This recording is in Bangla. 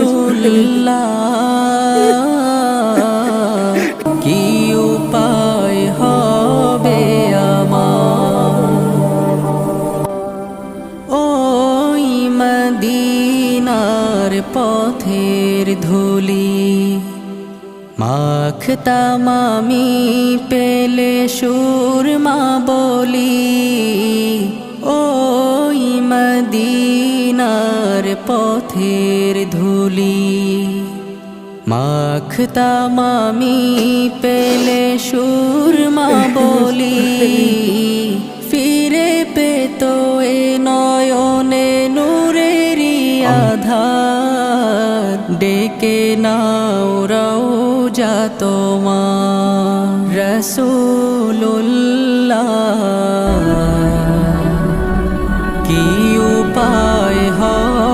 রাসূলুল্লাহ কি উপায় হবে আমার ওই মদিনার পথের ধুলি মাখতাম আমি পেলে সুরমা বলি ওই মদিনার পথের ধুলি মাখতাম আমি পেলে সুরমা বলি ফিরে পেত এ নয়নে নূরেরি আধার ডেকে নাও রওজা তোমার রাসূলুল্লাহ কি উপায়